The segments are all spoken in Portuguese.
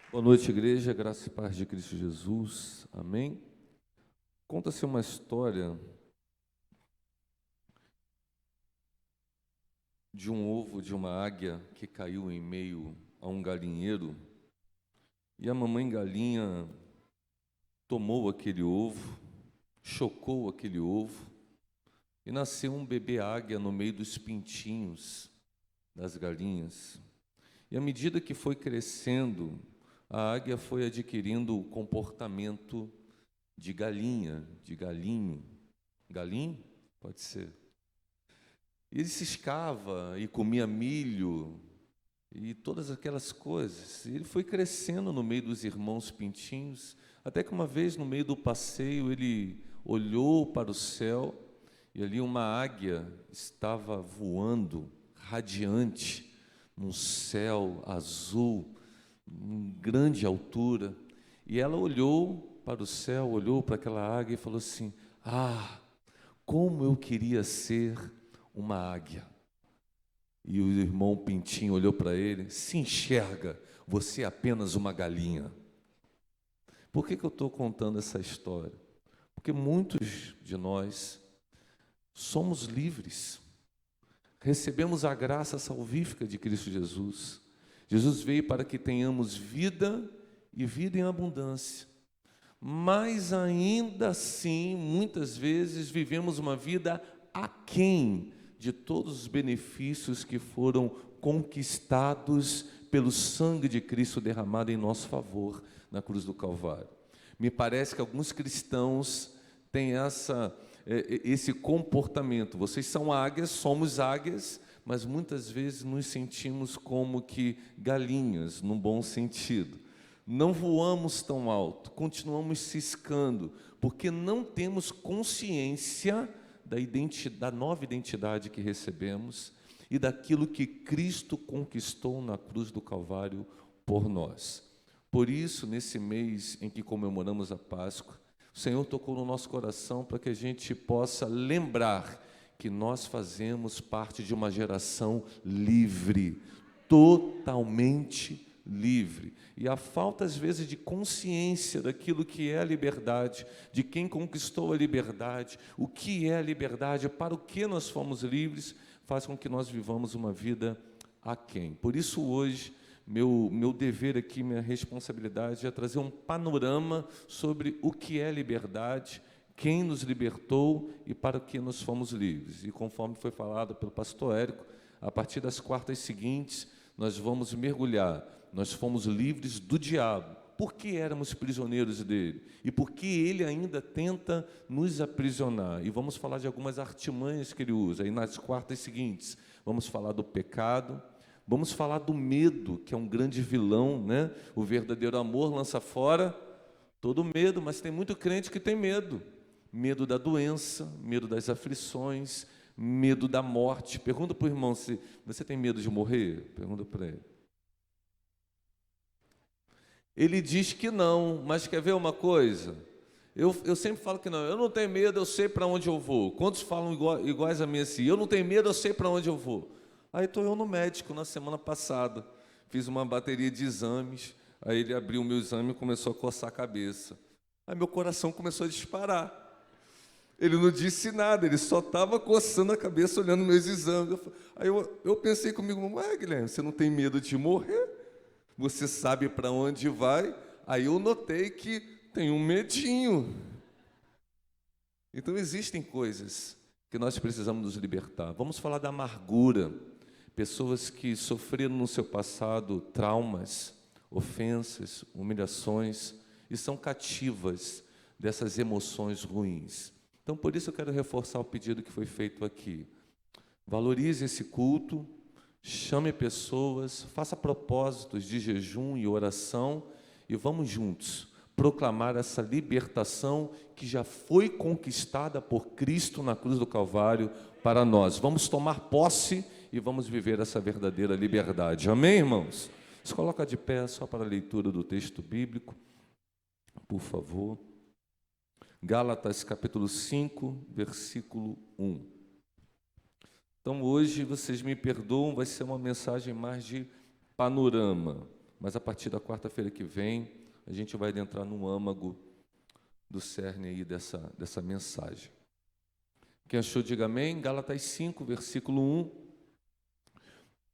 Boa noite, igreja, graça e paz de Cristo Jesus, amém? Conta-se uma história de um ovo de uma águia que caiu em meio a um galinheiro, e a mamãe galinha tomou aquele ovo, chocou aquele ovo, e nasceu um bebê águia no meio dos pintinhos das galinhas. E à medida que foi crescendo, a águia foi adquirindo o comportamento de galinha, de galinho. Galinho? Pode ser. E ele ciscava e comia milho e todas aquelas coisas. E ele foi crescendo no meio dos irmãos pintinhos, até que uma vez, no meio do passeio, ele olhou para o céu e ali uma águia estava voando, radiante, num céu azul, em grande altura. E ela olhou para o céu, olhou para aquela águia e falou assim: "Ah, como eu queria ser uma águia." E o irmão Pintinho olhou para ele: "Se enxerga, você é apenas uma galinha." Por que eu estou contando essa história? Porque muitos de nós somos livres, recebemos a graça salvífica de Cristo Jesus. Jesus veio para que tenhamos vida e vida em abundância. Mas ainda assim, muitas vezes, vivemos uma vida aquém de todos os benefícios que foram conquistados pelo sangue de Cristo derramado em nosso favor na cruz do Calvário. Me parece que alguns cristãos têm esse comportamento. Vocês são águias, somos águias, mas muitas vezes nos sentimos como que galinhas, num bom sentido. Não voamos tão alto, continuamos ciscando, porque não temos consciência da nova identidade que recebemos e daquilo que Cristo conquistou na cruz do Calvário por nós. Por isso, nesse mês em que comemoramos a Páscoa, o Senhor tocou no nosso coração para que a gente possa lembrar que nós fazemos parte de uma geração livre, totalmente livre. E a falta, às vezes, de consciência daquilo que é a liberdade, de quem conquistou a liberdade, o que é a liberdade, para o que nós fomos livres, faz com que nós vivamos uma vida aquém. Por isso, hoje, meu dever aqui, minha responsabilidade é trazer um panorama sobre o que é liberdade, quem nos libertou e para o que nós fomos livres. E conforme foi falado pelo pastor Érico, a partir das quartas seguintes, nós vamos mergulhar. Nós fomos livres do diabo. Por que éramos prisioneiros dele? E por que ele ainda tenta nos aprisionar? E vamos falar de algumas artimanhas que ele usa. E nas quartas seguintes, vamos falar do pecado, vamos falar do medo, que é um grande vilão, né? O verdadeiro amor lança fora todo medo, mas tem muito crente que tem medo. Medo da doença, medo das aflições, medo da morte. Pergunta para o irmão se você tem medo de morrer. Pergunta para ele. Ele diz que não, mas quer ver uma coisa? Eu sempre falo que não. Eu não tenho medo, eu sei para onde eu vou. Quantos falam iguais a mim assim? Eu não tenho medo, eu sei para onde eu vou. Aí estou eu no médico na semana passada. Fiz uma bateria de exames. Aí ele abriu o meu exame e começou a coçar a cabeça. Aí meu coração começou a disparar. Ele não disse nada, ele só estava coçando a cabeça, olhando meus exames. Aí eu pensei comigo: Guilherme, você não tem medo de morrer? Você sabe para onde vai? Aí eu notei que tem um medinho. Então existem coisas que nós precisamos nos libertar. Vamos falar da amargura. Pessoas que sofreram no seu passado traumas, ofensas, humilhações e são cativas dessas emoções ruins. Então, por isso eu quero reforçar o pedido que foi feito aqui. Valorize esse culto, chame pessoas, faça propósitos de jejum e oração e vamos juntos proclamar essa libertação que já foi conquistada por Cristo na cruz do Calvário para nós. Vamos tomar posse e vamos viver essa verdadeira liberdade. Amém, irmãos? Se coloca de pé só para a leitura do texto bíblico, por favor. Gálatas capítulo 5, versículo 1. Então hoje, vocês me perdoam, vai ser uma mensagem mais de panorama. mas a partir da quarta-feira que vem, a gente vai adentrar no âmago do cerne aí dessa mensagem. Quem achou, diga amém. Gálatas 5, versículo 1.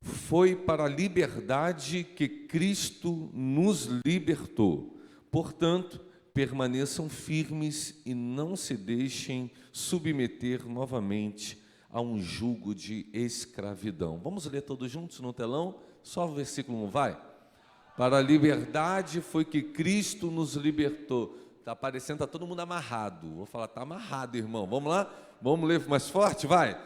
Foi para a liberdade que Cristo nos libertou. Portanto, permaneçam firmes e não se deixem submeter novamente a um jugo de escravidão. Vamos ler todos juntos no telão? Só o versículo 1, vai. Para a liberdade foi que Cristo nos libertou. Está parecendo, está todo mundo amarrado. Vou falar, está amarrado, irmão. Vamos lá? Vamos ler mais forte? Vai.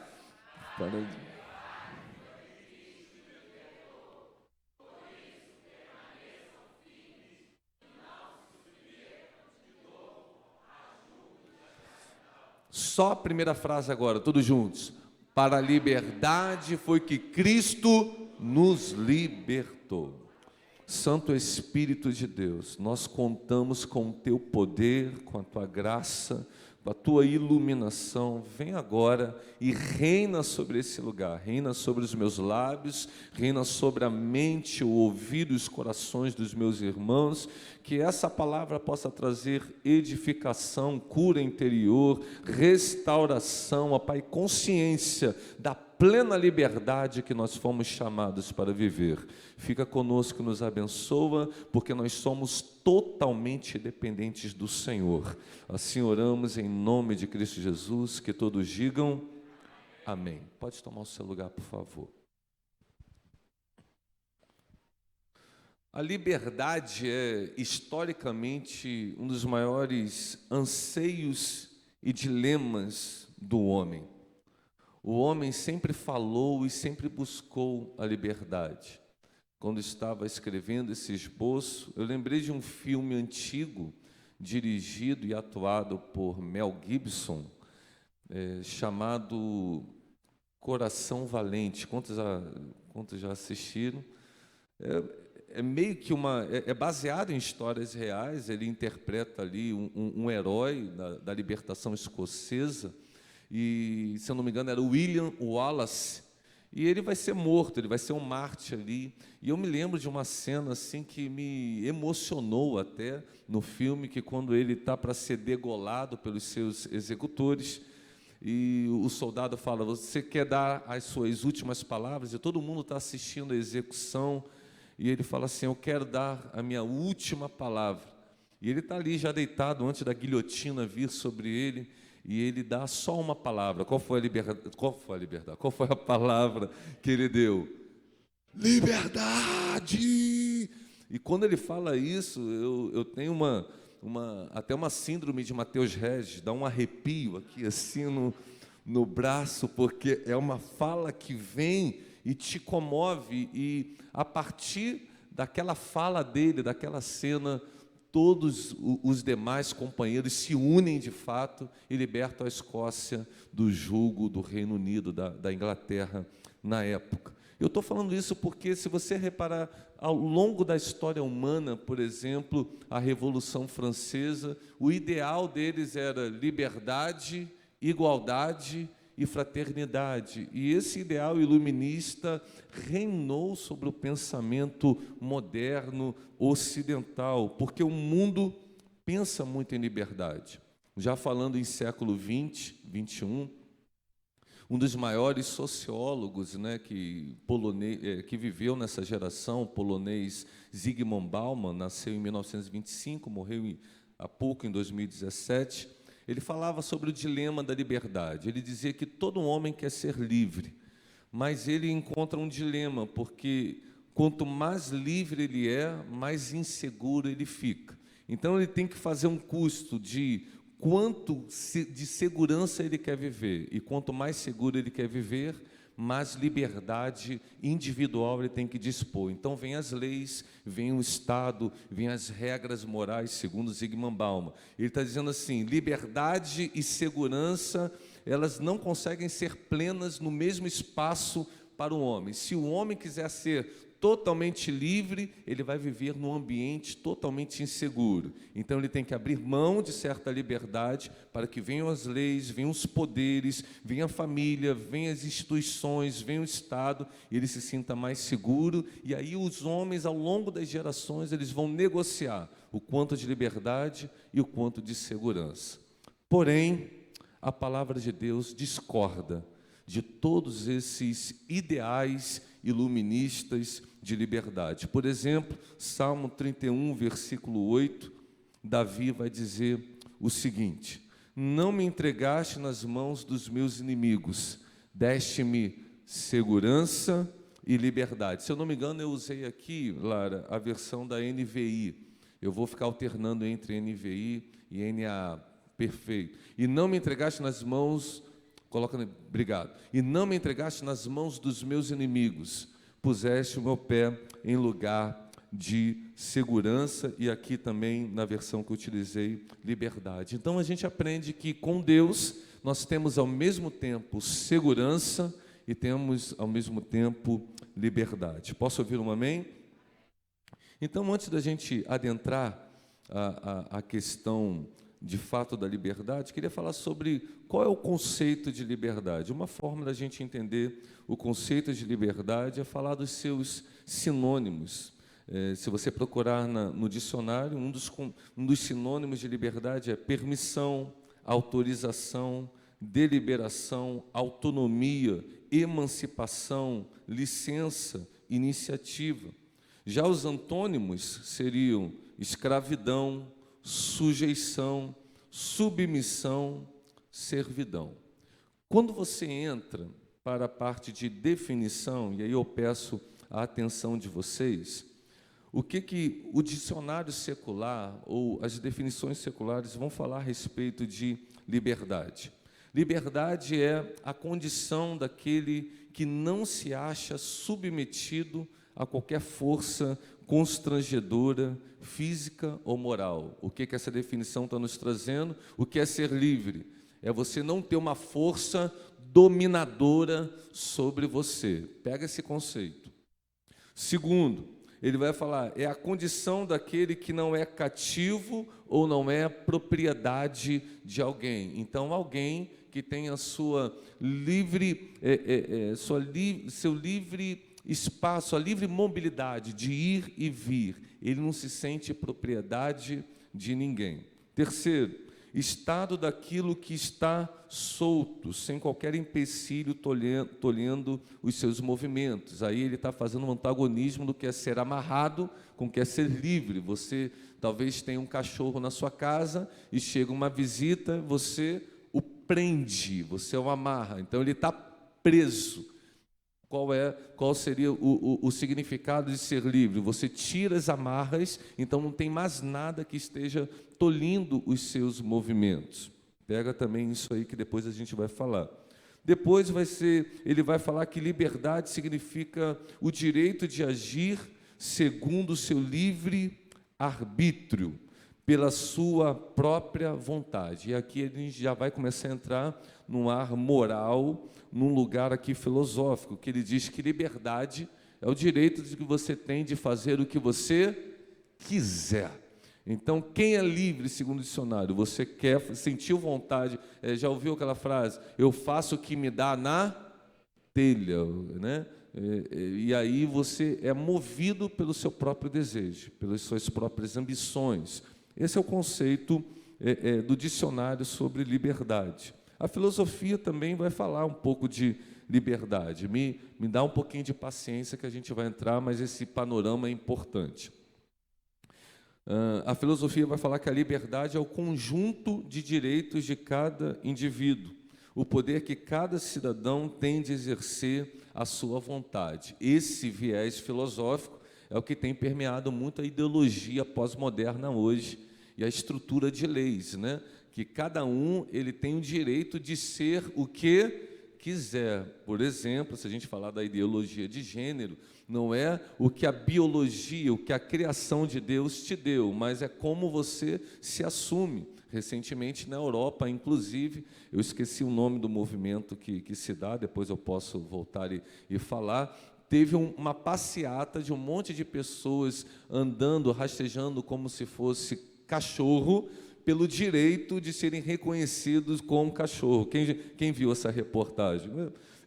Só a primeira frase agora, todos juntos. Para a liberdade foi que Cristo nos libertou. Santo Espírito de Deus, nós contamos com o Teu poder, com a Tua graça, com a Tua iluminação. Vem agora e reina sobre esse lugar, reina sobre os meus lábios, reina sobre a mente, o ouvido e os corações dos meus irmãos, que essa palavra possa trazer edificação, cura interior, restauração, ó Pai, consciência da plena liberdade que nós fomos chamados para viver. Fica conosco, nos abençoa, porque nós somos totalmente dependentes do Senhor. Assim oramos em nome de Cristo Jesus, que todos digam amém. Pode tomar o seu lugar, por favor. A liberdade é, historicamente, um dos maiores anseios e dilemas do homem. O homem sempre falou e sempre buscou a liberdade. Quando estava escrevendo esse esboço, eu lembrei de um filme antigo, dirigido e atuado por Mel Gibson, chamado Coração Valente. Quantos já assistiram? É meio que é baseado em histórias reais. Ele interpreta ali um herói da libertação escocesa, e, se eu não me engano, era William Wallace, e ele vai ser morto, ele vai ser um mártir ali. E eu me lembro de uma cena assim que me emocionou até no filme, que quando ele está para ser degolado pelos seus executores, e o soldado fala, você quer dar as suas últimas palavras? E todo mundo está assistindo a execução, e ele fala assim, eu quero dar a minha última palavra. E ele está ali já deitado antes da guilhotina vir sobre ele, e ele dá só uma palavra. Qual foi a liberdade? Qual foi a palavra que ele deu? Liberdade! E quando ele fala isso, eu tenho até uma síndrome de Mateus Regis, dá um arrepio aqui assim no braço, porque é uma fala que vem e te comove, e a partir daquela fala dele, daquela cena, todos os demais companheiros se unem de fato e libertam a Escócia do jugo do Reino Unido, da Inglaterra na época. Eu estou falando isso porque, se você reparar, ao longo da história humana, por exemplo, a Revolução Francesa, o ideal deles era liberdade, igualdade e fraternidade. E esse ideal iluminista reinou sobre o pensamento moderno ocidental, porque o mundo pensa muito em liberdade. Já falando em século 20, 21, um dos maiores sociólogos, que viveu nessa geração, o polonês Zygmunt Bauman, nasceu em 1925, morreu há pouco, em 2017, ele falava sobre o dilema da liberdade. Ele dizia que todo homem quer ser livre, mas ele encontra um dilema, porque quanto mais livre ele é, mais inseguro ele fica. Então ele tem que fazer um custo de quanto de segurança ele quer viver, e quanto mais seguro ele quer viver, mais liberdade individual ele tem que dispor. Então vem as leis, vem o Estado, vem as regras morais, segundo Zygmunt Bauman. Ele está dizendo assim, liberdade e segurança, elas não conseguem ser plenas no mesmo espaço para o homem. Se o homem quiser ser totalmente livre, ele vai viver num ambiente totalmente inseguro. Então, ele tem que abrir mão de certa liberdade para que venham as leis, venham os poderes, venha a família, venham as instituições, venha o Estado, e ele se sinta mais seguro. E aí os homens, ao longo das gerações, eles vão negociar o quanto de liberdade e o quanto de segurança. Porém, a palavra de Deus discorda de todos esses ideais iluministas de liberdade. Por exemplo, Salmo 31, versículo 8, Davi vai dizer o seguinte: não me entregaste nas mãos dos meus inimigos, deste-me segurança e liberdade. Se eu não me engano, eu usei aqui, Lara, a versão da NVI. Eu vou ficar alternando entre NVI e NAA. Perfeito. E não me entregaste nas mãos... Obrigado. E não me entregaste nas mãos dos meus inimigos, puseste o meu pé em lugar de segurança, e aqui também, na versão que eu utilizei, liberdade. Então, a gente aprende que com Deus, nós temos ao mesmo tempo segurança e temos ao mesmo tempo liberdade. Posso ouvir um amém? Então, antes da gente adentrar a questão de fato da liberdade, queria falar sobre qual é o conceito de liberdade. Uma forma da gente entender o conceito de liberdade é falar dos seus sinônimos. Se você procurar no dicionário, um dos sinônimos de liberdade é permissão, autorização, deliberação, autonomia, emancipação, licença, iniciativa. Já os antônimos seriam escravidão, sujeição, submissão, servidão. Quando você entra para a parte de definição, e aí eu peço a atenção de vocês, o que o dicionário secular ou as definições seculares vão falar a respeito de liberdade? Liberdade é a condição daquele que não se acha submetido a qualquer força constrangedora, física ou moral. O que essa definição está nos trazendo? O que é ser livre? É você não ter uma força dominadora sobre você. Pega esse conceito. Segundo, ele vai falar, é a condição daquele que não é cativo ou não é propriedade de alguém. Então, alguém que tem a sua seu livre espaço, a livre mobilidade de ir e vir, ele não se sente propriedade de ninguém. Terceiro, estado daquilo que está solto, sem qualquer empecilho tolhendo os seus movimentos. Aí ele está fazendo um antagonismo do que é ser amarrado com o que é ser livre. Você talvez tenha um cachorro na sua casa e chega uma visita, você o prende, você o amarra, então ele está preso. Qual seria o significado de ser livre? Você tira as amarras, então não tem mais nada que esteja tolhindo os seus movimentos. Pega também isso aí que depois a gente vai falar. Depois ele vai falar que liberdade significa o direito de agir segundo o seu livre arbítrio, pela sua própria vontade. E aqui a gente já vai começar a entrar num ar moral, num lugar aqui filosófico, que ele diz que liberdade é o direito que você tem de fazer o que você quiser. Então, quem é livre, segundo o dicionário? Você sentiu vontade, já ouviu aquela frase, eu faço o que me dá na telha, né? E aí você é movido pelo seu próprio desejo, pelas suas próprias ambições. Esse é o conceito do dicionário sobre liberdade. A filosofia também vai falar um pouco de liberdade. Me dá um pouquinho de paciência que a gente vai entrar, mas esse panorama é importante. A filosofia vai falar que a liberdade é o conjunto de direitos de cada indivíduo, o poder que cada cidadão tem de exercer a sua vontade. Esse viés filosófico é o que tem permeado muito a ideologia pós-moderna hoje e a estrutura de leis, né? Que cada ele tem o direito de ser o que quiser. Por exemplo, se a gente falar da ideologia de gênero, não é o que a biologia, o que a criação de Deus te deu, mas é como você se assume. Recentemente, na Europa, inclusive, eu esqueci o nome do movimento que se dá, depois eu posso voltar e falar, teve uma passeata de um monte de pessoas andando, rastejando como se fosse cachorro, pelo direito de serem reconhecidos como cachorro. Quem viu essa reportagem?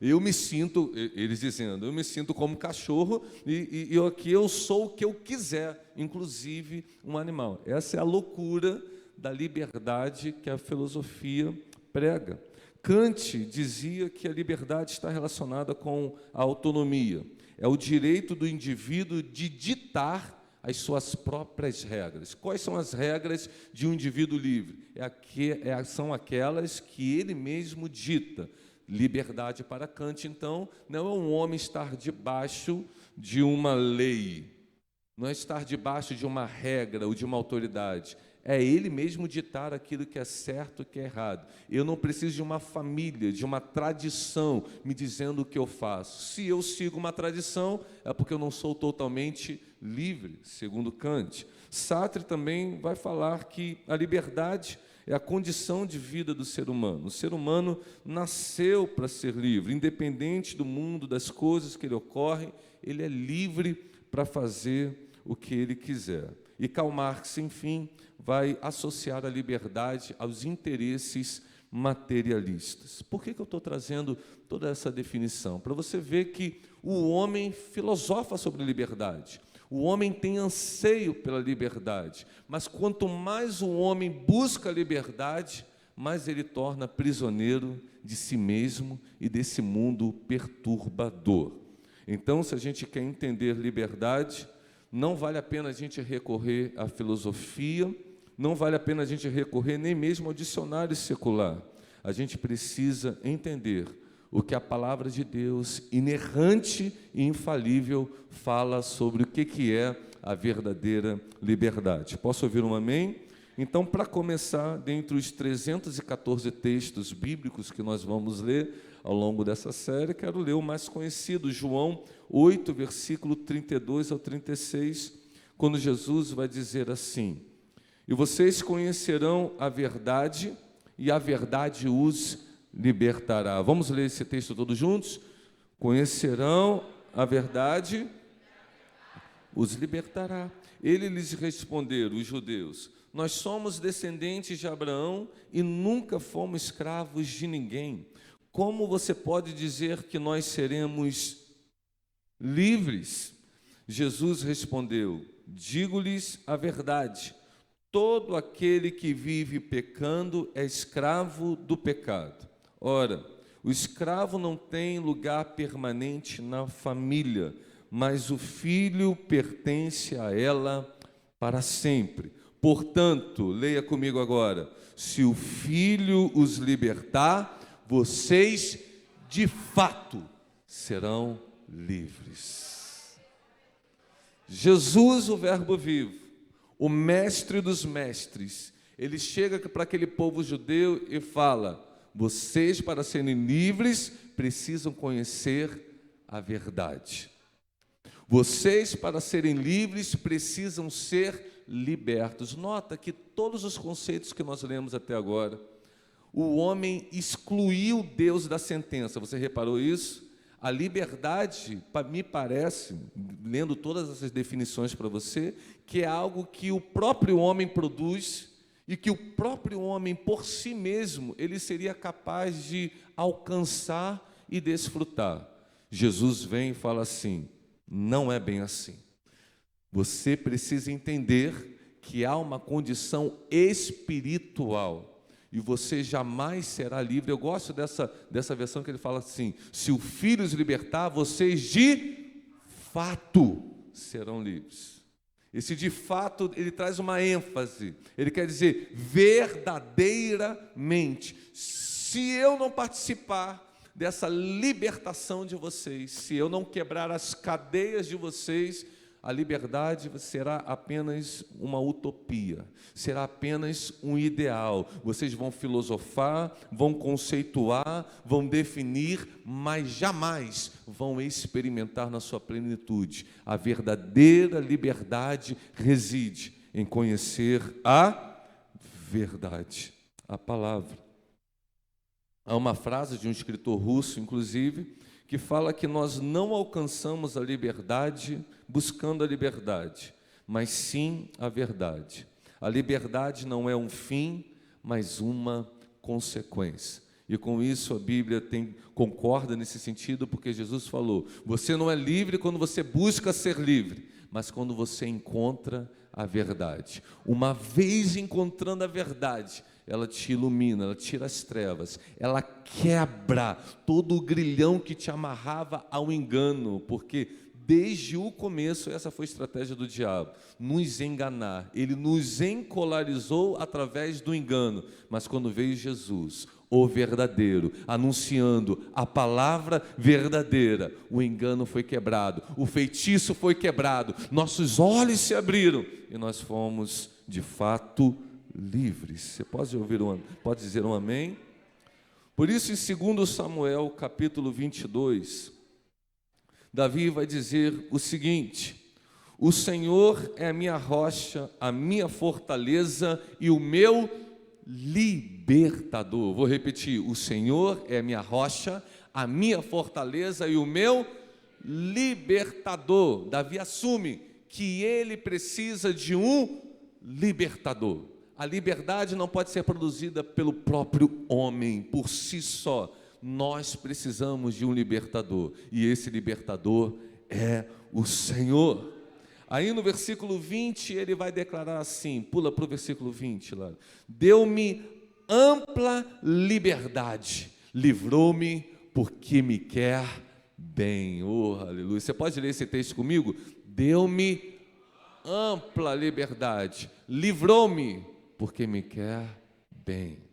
Eu me sinto, eles dizendo, eu me sinto como cachorro e aqui eu sou o que eu quiser, inclusive um animal. Essa é a loucura da liberdade que a filosofia prega. Kant dizia que a liberdade está relacionada com a autonomia. É o direito do indivíduo de ditar as suas próprias regras. Quais são as regras de um indivíduo livre? São aquelas que ele mesmo dita. Liberdade para Kant, então, não é um homem estar debaixo de uma lei, não é estar debaixo de uma regra ou de uma autoridade. É ele mesmo ditar aquilo que é certo e que é errado. Eu não preciso de uma família, de uma tradição me dizendo o que eu faço. Se eu sigo uma tradição, é porque eu não sou totalmente livre, segundo Kant. Sartre também vai falar que a liberdade é a condição de vida do ser humano. O ser humano nasceu para ser livre, independente do mundo, das coisas que lhe ocorrem, ele é livre para fazer o que ele quiser. E Karl Marx, enfim, vai associar a liberdade aos interesses materialistas. Por que eu estou trazendo toda essa definição? Para você ver que o homem filosofa sobre liberdade. O homem tem anseio pela liberdade, mas quanto mais o homem busca a liberdade, mais ele torna prisioneiro de si mesmo e desse mundo perturbador. Então, se a gente quer entender liberdade, não vale a pena a gente recorrer à filosofia, não vale a pena a gente recorrer nem mesmo ao dicionário secular. A gente precisa entender o que a palavra de Deus, inerrante e infalível, fala sobre o que é a verdadeira liberdade. Posso ouvir um amém? Então, para começar, dentre os 314 textos bíblicos que nós vamos ler ao longo dessa série, quero ler o mais conhecido, João 8, versículo 32 ao 36, quando Jesus vai dizer assim: e vocês conhecerão a verdade, e a verdade os libertará. Vamos ler esse texto todos juntos? Conhecerão a verdade, os libertará. Ele lhes responderam, os judeus: nós somos descendentes de Abraão e nunca fomos escravos de ninguém. Como você pode dizer que nós seremos livres? Jesus respondeu: digo-lhes a verdade. Todo aquele que vive pecando é escravo do pecado. Ora, o escravo não tem lugar permanente na família, mas o filho pertence a ela para sempre. Portanto, leia comigo agora: se o filho os libertar, vocês de fato serão livres. Jesus, o Verbo vivo, o mestre dos mestres, ele chega para aquele povo judeu e fala: vocês, para serem livres, precisam conhecer a verdade. Vocês, para serem livres, precisam ser libertos. Nota que todos os conceitos que nós lemos até agora, o homem excluiu Deus da sentença. Você reparou isso? A liberdade, me parece, lendo todas essas definições para você, que é algo que o próprio homem produz e que o próprio homem, por si mesmo, ele seria capaz de alcançar e desfrutar. Jesus vem e fala assim: não é bem assim. Você precisa entender que há uma condição espiritual e você jamais será livre. Eu gosto dessa versão que ele fala assim: se o Filho os libertar, vocês de fato serão livres. Esse de fato, ele traz uma ênfase, ele quer dizer verdadeiramente. Se eu não participar dessa libertação de vocês, se eu não quebrar as cadeias de vocês, a liberdade será apenas uma utopia, será apenas um ideal. Vocês vão filosofar, vão conceituar, vão definir, mas jamais vão experimentar na sua plenitude. A verdadeira liberdade reside em conhecer a verdade, a palavra. Há uma frase de um escritor russo, inclusive, que fala que nós não alcançamos a liberdade buscando a liberdade, mas sim a verdade. A liberdade não é um fim, mas uma consequência. E com isso a Bíblia concorda nesse sentido, porque Jesus falou: você não é livre quando você busca ser livre, mas quando você encontra a verdade. Uma vez encontrando a verdade, ela te ilumina, ela tira as trevas, ela quebra todo o grilhão que te amarrava ao engano, porque desde o começo essa foi a estratégia do diabo, nos enganar. Ele nos encolarizou através do engano, mas quando veio Jesus, o verdadeiro, anunciando a palavra verdadeira, o engano foi quebrado, o feitiço foi quebrado, nossos olhos se abriram e nós fomos de fato livres. Você pode dizer um amém? Por isso, em 2 Samuel, capítulo 22, Davi vai dizer o seguinte: o Senhor é a minha rocha, a minha fortaleza e o meu libertador. Vou repetir: o Senhor é a minha rocha, a minha fortaleza e o meu libertador. Davi assume que ele precisa de um libertador. A liberdade não pode ser produzida pelo próprio homem, por si só. Nós precisamos de um libertador, e esse libertador é o Senhor. Aí no versículo 20 ele vai declarar assim, pula para o versículo 20 lá: deu-me ampla liberdade, livrou-me porque me quer bem. Oh, aleluia. Você pode ler esse texto comigo? Deu-me ampla liberdade, livrou-me porque me quer bem.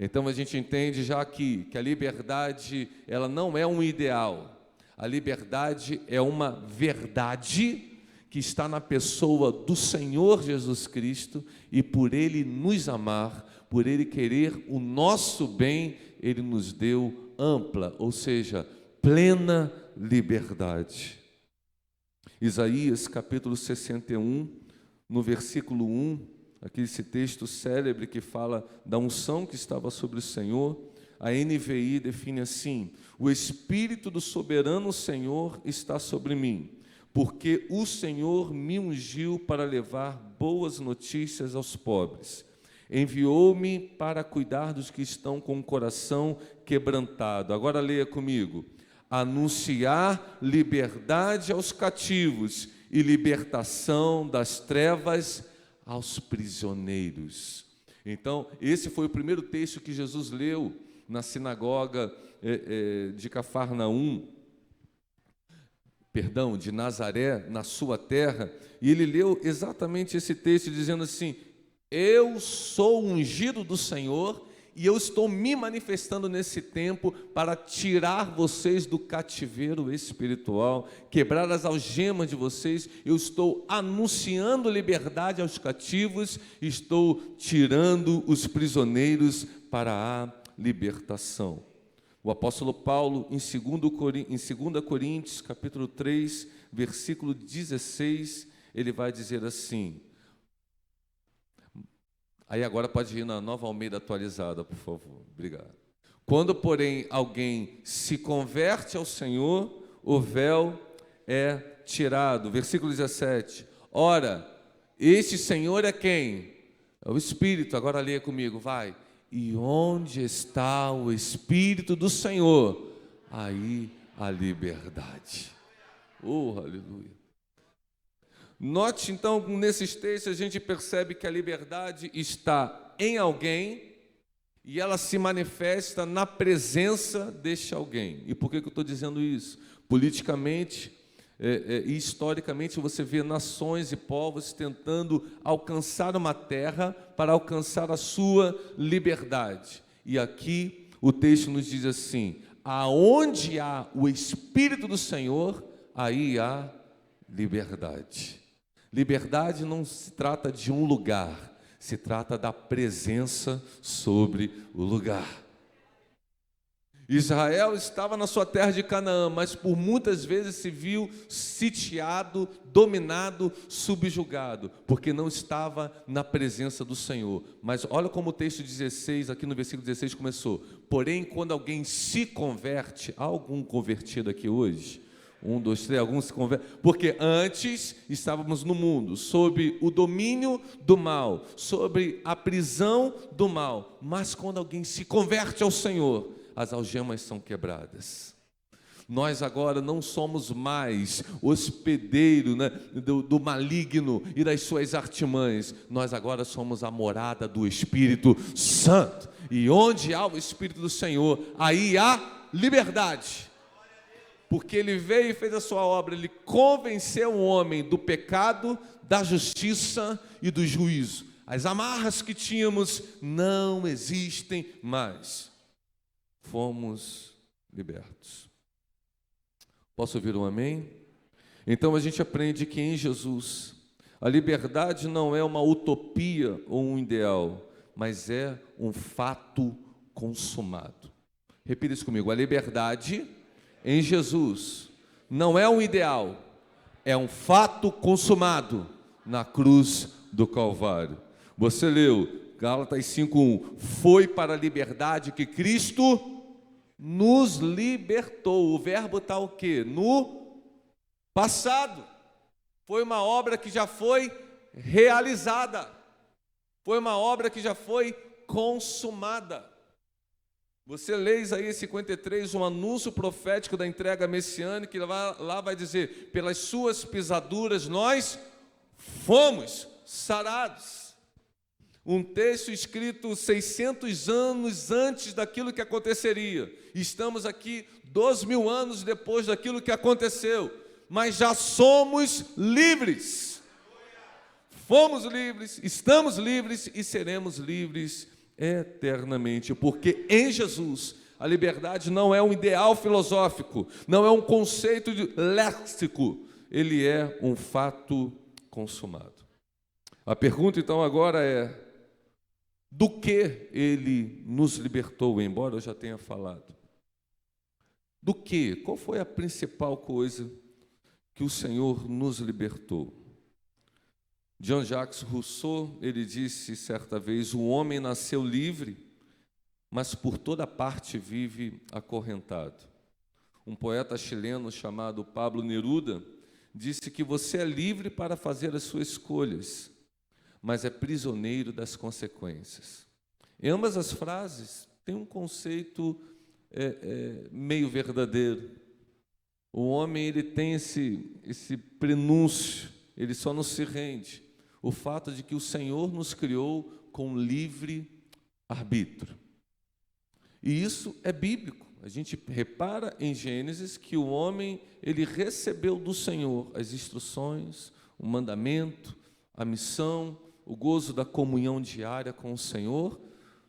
Então a gente entende já aqui que a liberdade, ela não é um ideal. A liberdade é uma verdade que está na pessoa do Senhor Jesus Cristo, e por Ele nos amar, por Ele querer o nosso bem, Ele nos deu ampla, ou seja, plena liberdade. Isaías capítulo 61, no versículo 1, aqui esse texto célebre que fala da unção que estava sobre o Senhor, a NVI define assim: o Espírito do soberano Senhor está sobre mim, porque o Senhor me ungiu para levar boas notícias aos pobres. Enviou-me para cuidar dos que estão com o coração quebrantado. Agora leia comigo: anunciar liberdade aos cativos e libertação das trevas aos prisioneiros. Então, esse foi o primeiro texto que Jesus leu na sinagoga de Cafarnaum, de Nazaré, na sua terra, e ele leu exatamente esse texto, dizendo assim: eu sou ungido do Senhor, e eu estou me manifestando nesse tempo para tirar vocês do cativeiro espiritual, quebrar as algemas de vocês. Eu estou anunciando liberdade aos cativos, estou tirando os prisioneiros para a libertação. O apóstolo Paulo, em 2 Coríntios, capítulo 3, versículo 16, ele vai dizer assim. Aí agora pode ir na Nova Almeida atualizada, por favor. Obrigado. Quando, porém, alguém se converte ao Senhor, o véu é tirado. Versículo 17. Ora, este Senhor é quem? É o Espírito. Agora leia comigo, vai. E onde está o Espírito do Senhor? Aí a liberdade. Oh, aleluia. Note então, nesses textos a gente percebe que a liberdade está em alguém e ela se manifesta na presença deste alguém. E por que eu estou dizendo isso? Politicamente e historicamente você vê nações e povos tentando alcançar uma terra para alcançar a sua liberdade. E aqui o texto nos diz assim: aonde há o Espírito do Senhor, aí há liberdade. Liberdade não se trata de um lugar, se trata da presença sobre o lugar. Israel estava na sua terra de Canaã, mas por muitas vezes se viu sitiado, dominado, subjugado, porque não estava na presença do Senhor. Mas olha como o texto 16, aqui no versículo 16 começou. Porém, quando alguém se converte, há algum convertido aqui hoje? 1, 2, 3, alguns se convertem. Porque antes estávamos no mundo, sob o domínio do mal, sobre a prisão do mal. Mas quando alguém se converte ao Senhor, as algemas são quebradas. Nós agora não somos mais hospedeiro, né, do maligno e das suas artimanhas. Nós agora somos a morada do Espírito Santo. E onde há o Espírito do Senhor, aí há liberdade. Porque Ele veio e fez a sua obra, Ele convenceu o homem do pecado, da justiça e do juízo. As amarras que tínhamos não existem mais. Fomos libertos. Posso ouvir um amém? Então a gente aprende que em Jesus a liberdade não é uma utopia ou um ideal, mas é um fato consumado. Repita isso comigo: a liberdade em Jesus não é um ideal, é um fato consumado na cruz do Calvário. Você leu Gálatas 5:1, foi para a liberdade que Cristo nos libertou. O verbo está o quê? No passado. Foi uma obra que já foi realizada. Foi uma obra que já foi consumada. Você lê Isaías 53, um anúncio profético da entrega messiânica, e lá vai dizer: pelas suas pisaduras nós fomos sarados. Um texto escrito 600 anos antes daquilo que aconteceria. Estamos aqui 2.000 anos depois daquilo que aconteceu, mas já somos livres. Fomos livres, estamos livres e seremos livres eternamente, porque em Jesus a liberdade não é um ideal filosófico, não é um conceito léxico, ele é um fato consumado. A pergunta então agora é: do que Ele nos libertou, embora eu já tenha falado? Do que? Qual foi a principal coisa que o Senhor nos libertou? Jean-Jacques Rousseau, ele disse certa vez: o homem nasceu livre, mas por toda parte vive acorrentado. Um poeta chileno chamado Pablo Neruda disse que você é livre para fazer as suas escolhas, mas é prisioneiro das consequências. Em ambas as frases tem um conceito meio verdadeiro. O homem ele tem esse prenúncio, ele só não se rende. O fato de que o Senhor nos criou com livre arbítrio. E isso é bíblico. A gente repara em Gênesis que o homem ele recebeu do Senhor as instruções, o mandamento, a missão, o gozo da comunhão diária com o Senhor,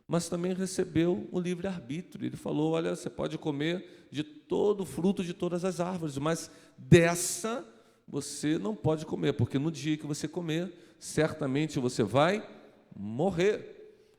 mas também recebeu o livre-arbítrio. Ele falou: olha, você pode comer de todo o fruto de todas as árvores, mas dessa você não pode comer, porque no dia que você comer, certamente você vai morrer.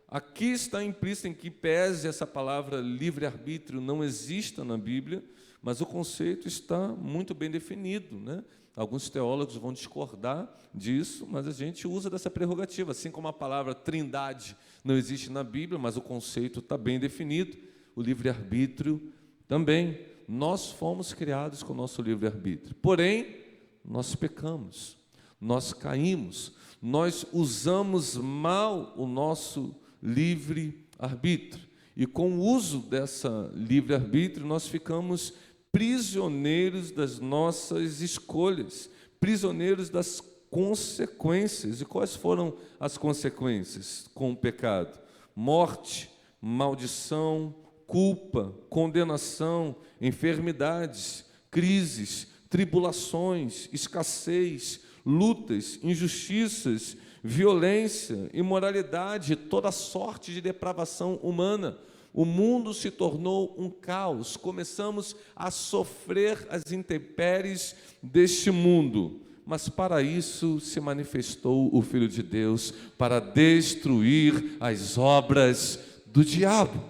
Aqui está implícito, em que pese essa palavra livre-arbítrio não exista na Bíblia, mas o conceito está muito bem definido, né? Alguns teólogos vão discordar disso, mas a gente usa dessa prerrogativa. Assim como a palavra trindade não existe na Bíblia, mas o conceito está bem definido, o livre-arbítrio também. Nós fomos criados com o nosso livre-arbítrio. Porém, nós pecamos, nós caímos, nós usamos mal o nosso livre-arbítrio. E com o uso dessa livre-arbítrio, nós ficamos prisioneiros das nossas escolhas, prisioneiros das consequências. E quais foram as consequências com o pecado? Morte, maldição, culpa, condenação, enfermidades, crises, tribulações, escassez, lutas, injustiças, violência, imoralidade, toda sorte de depravação humana. O mundo se tornou um caos, começamos a sofrer as intempéries deste mundo, mas para isso se manifestou o Filho de Deus, para destruir as obras do diabo.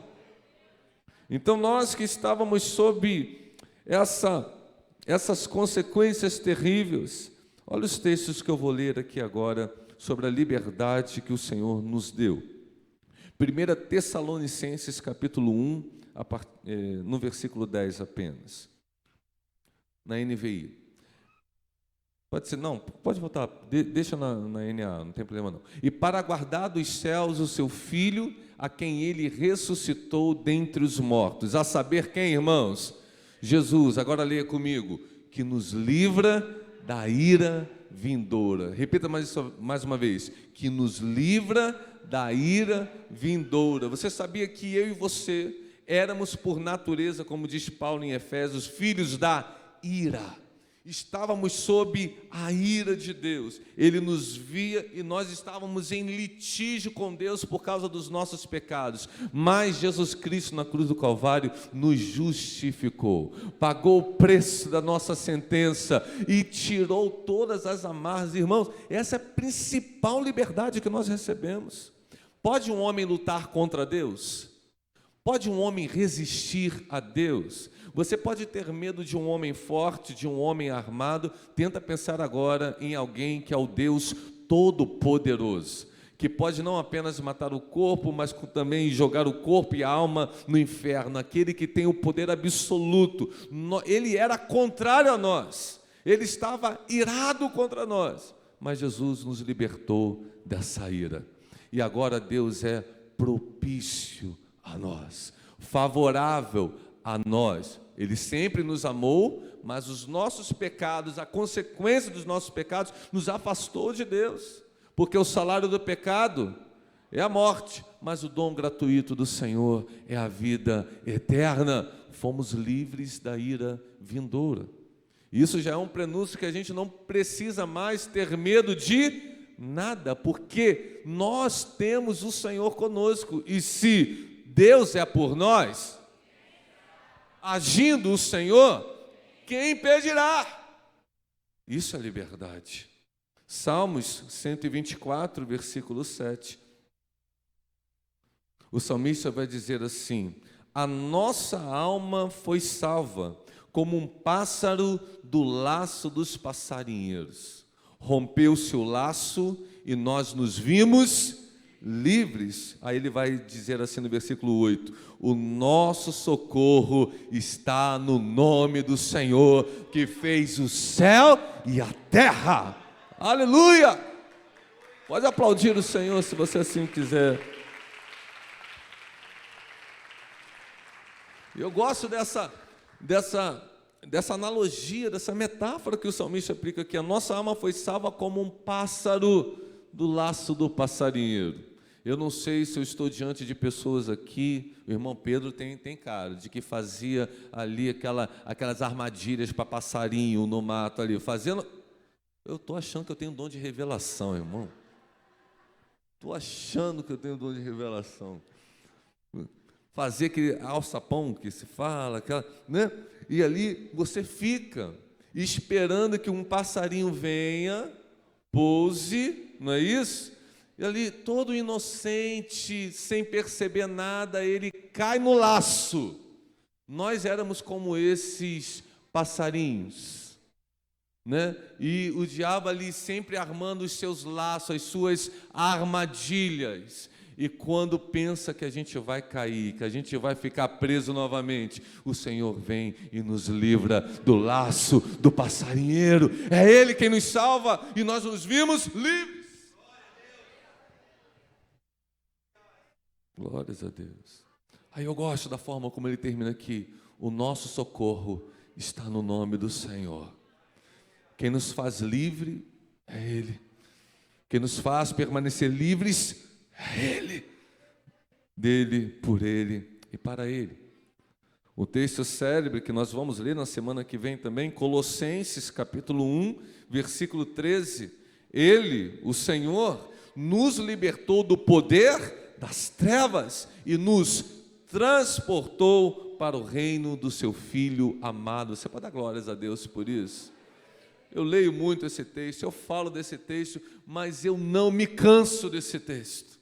Então nós que estávamos sob essas consequências terríveis, olha os textos que eu vou ler aqui agora sobre a liberdade que o Senhor nos deu. 1 Tessalonicenses capítulo 1, no versículo 10 apenas, na NVI. Pode ser, não, pode voltar, deixa na NA, não tem problema não. E para guardar dos céus o seu Filho, a quem ele ressuscitou dentre os mortos, a saber quem, irmãos? Jesus, agora leia comigo, que nos livra da ira vindoura. Repita mais uma vez, que nos livra da ira vindoura. Você sabia que eu e você éramos por natureza, como diz Paulo em Efésios, filhos da ira? Estávamos sob a ira de Deus. Ele nos via e nós estávamos em litígio com Deus por causa dos nossos pecados. Mas Jesus Cristo na cruz do Calvário nos justificou, pagou o preço da nossa sentença e tirou todas as amarras. Irmãos, essa é a principal liberdade que nós recebemos. Pode um homem lutar contra Deus? Pode um homem resistir a Deus? Você pode ter medo de um homem forte, de um homem armado. Tenta pensar agora em alguém que é o Deus Todo-Poderoso, que pode não apenas matar o corpo, mas também jogar o corpo e a alma no inferno, aquele que tem o poder absoluto. Ele era contrário a nós, ele estava irado contra nós, mas Jesus nos libertou dessa ira. E agora Deus é propício a nós, favorável a nós. Ele sempre nos amou, mas os nossos pecados, a consequência dos nossos pecados, nos afastou de Deus, porque o salário do pecado é a morte, mas o dom gratuito do Senhor é a vida eterna. Fomos livres da ira vindoura. Isso já é um prenúncio que a gente não precisa mais ter medo de nada, porque nós temos o Senhor conosco, e se Deus é por nós, agindo o Senhor, quem impedirá? Isso é liberdade. Salmos 124, versículo 7. O salmista vai dizer assim: a nossa alma foi salva, como um pássaro do laço dos passarinheiros. Rompeu-se o laço e nós nos vimos livres. Aí ele vai dizer assim no versículo 8: o nosso socorro está no nome do Senhor, que fez o céu e a terra. Aleluia! Pode aplaudir o Senhor se você assim quiser. Eu gosto dessa analogia, dessa metáfora que o salmista aplica aqui. A nossa alma foi salva como um pássaro do laço do passarinheiro. Eu não sei se eu estou diante de pessoas aqui, o irmão Pedro tem cara de que fazia ali aquelas armadilhas para passarinho no mato ali, fazendo. Eu estou achando que eu tenho dom de revelação, irmão. Estou achando que eu tenho dom de revelação. Fazer aquele alçapão que se fala, né? E ali você fica esperando que um passarinho venha, pouse, não é isso? E ali, todo inocente, sem perceber nada, ele cai no laço. Nós éramos como esses passarinhos, né? E o diabo ali sempre armando os seus laços, as suas armadilhas. E quando pensa que a gente vai cair, que a gente vai ficar preso novamente, o Senhor vem e nos livra do laço do passarinheiro. É Ele quem nos salva e nós nos vimos livres. Glórias a Deus. Aí eu gosto da forma como ele termina aqui: o nosso socorro está no nome do Senhor. Quem nos faz livre é Ele. Quem nos faz permanecer livres é Ele. Dele, por Ele e para Ele. O texto célebre que nós vamos ler na semana que vem também, Colossenses capítulo 1, versículo 13. Ele, o Senhor, nos libertou do poder das trevas e nos transportou para o reino do seu Filho amado. Você pode dar glórias a Deus por isso? Eu leio muito esse texto, eu falo desse texto, mas eu não me canso desse texto,